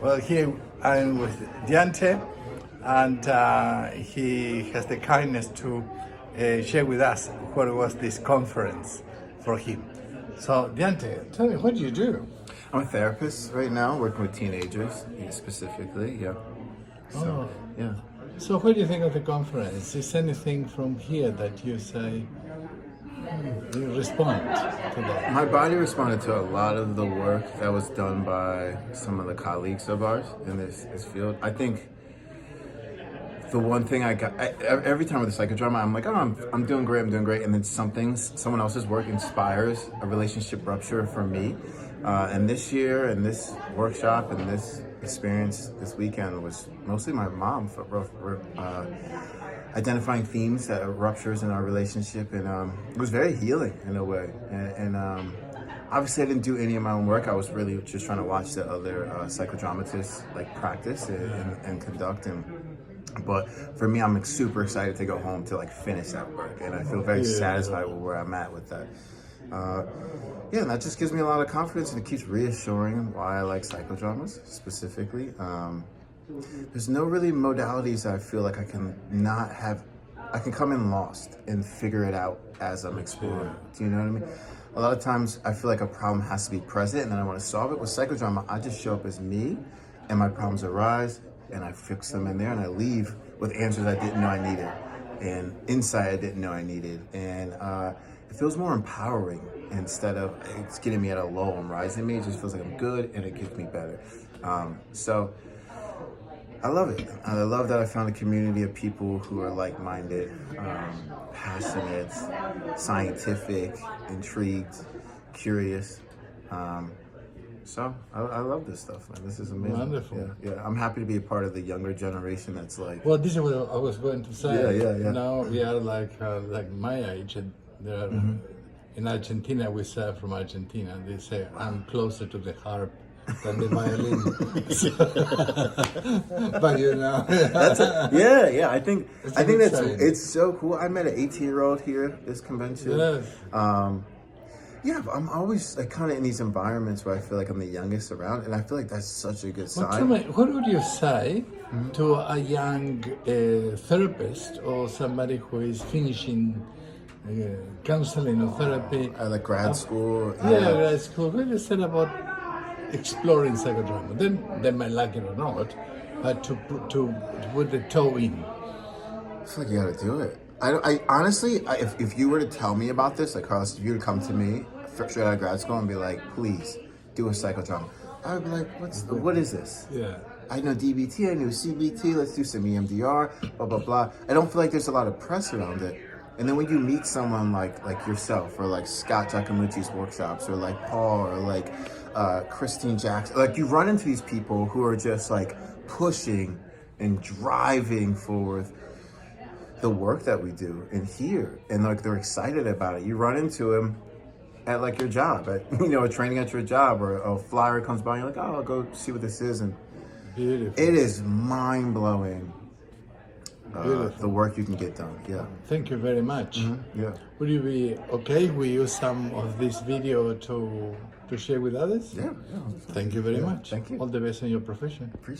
Well, here I'm with Deonte, and he has the kindness to share with us what was this conference for him. So, Deonte, tell me, what do you do? I'm a therapist right now, working with teenagers specifically. Yeah. So, yeah. So, what do you think of the conference? Is anything from here that you say, you respond to that? My body responded to a lot of the work that was done by some of the colleagues of ours in this field. I think the one thing every time with the psychodrama, I'm like, oh, I'm doing great. And then someone else's work inspires a relationship rupture for me. And this year, and this workshop, and this experience this weekend was mostly my mom for identifying themes that are ruptures in our relationship, and it was very healing in a way. And obviously, I didn't do any of my own work. I was really just trying to watch the other psychodramatists like practice and conduct. But for me, I'm super excited to go home to like finish that work, and I feel very satisfied with where I'm at with that. And that just gives me a lot of confidence, and it keeps reassuring why I like psychodramas specifically. There's no really modalities that I feel like I can come in lost and figure it out as I'm exploring. Do you know what I mean? A lot of times I feel like a problem has to be present and then I want to solve it. With psychodrama, I just show up as me and my problems arise and I fix them in there and I leave with answers I didn't know I needed and insight I didn't know I needed. And it feels more empowering instead of it's getting me at a low and rising me. It just feels like I'm good and it gets me better. So I love it. I love that I found a community of people who are like-minded, passionate, scientific, intrigued, curious. So I love this stuff, man. This is amazing. Wonderful. Yeah. I'm happy to be a part of the younger generation that's like. Well, this is what I was going to say. Yeah. Now we are like my age. And there are, in Argentina, we say from Argentina, they say, I'm closer to the harp than the violin. But you know, I think it's so cool. I met an 18-year-old here at this convention. Yes. I'm always like kind of in these environments where I feel like I'm the youngest around, and I feel like that's such a good Well, sign. tell me, what would you say to a young therapist or somebody who is finishing counseling or therapy? I like grad school. Grad school. What do you say about exploring psychodrama? They might like it or not, but to put the toe in. I feel like you gotta do it. I honestly, if you were to tell me about this, like Carlos, if you were to come to me straight out of grad school and be like, please do a psychodrama, I would be like, what is this? Yeah. I know DBT, I know CBT, let's do some EMDR, blah, blah, blah. I don't feel like there's a lot of press around it. And then when you meet someone like yourself, or like Scott Giacomucci's workshops, or like Paul, or like Christine Jackson, like you run into these people who are just like pushing and driving forward the work that we do in here, and like they're excited about it. You run into them at like your job, at a training at your job, or a flyer comes by, and you're like, oh, I'll go see what this is, and beautiful. It is mind blowing. The work you can get done. Yeah. Thank you very much. Yeah. Would you be okay? We use some of this video to share with others? Yeah. Thank you very much. Thank you. All the best in your profession. Appreciate it.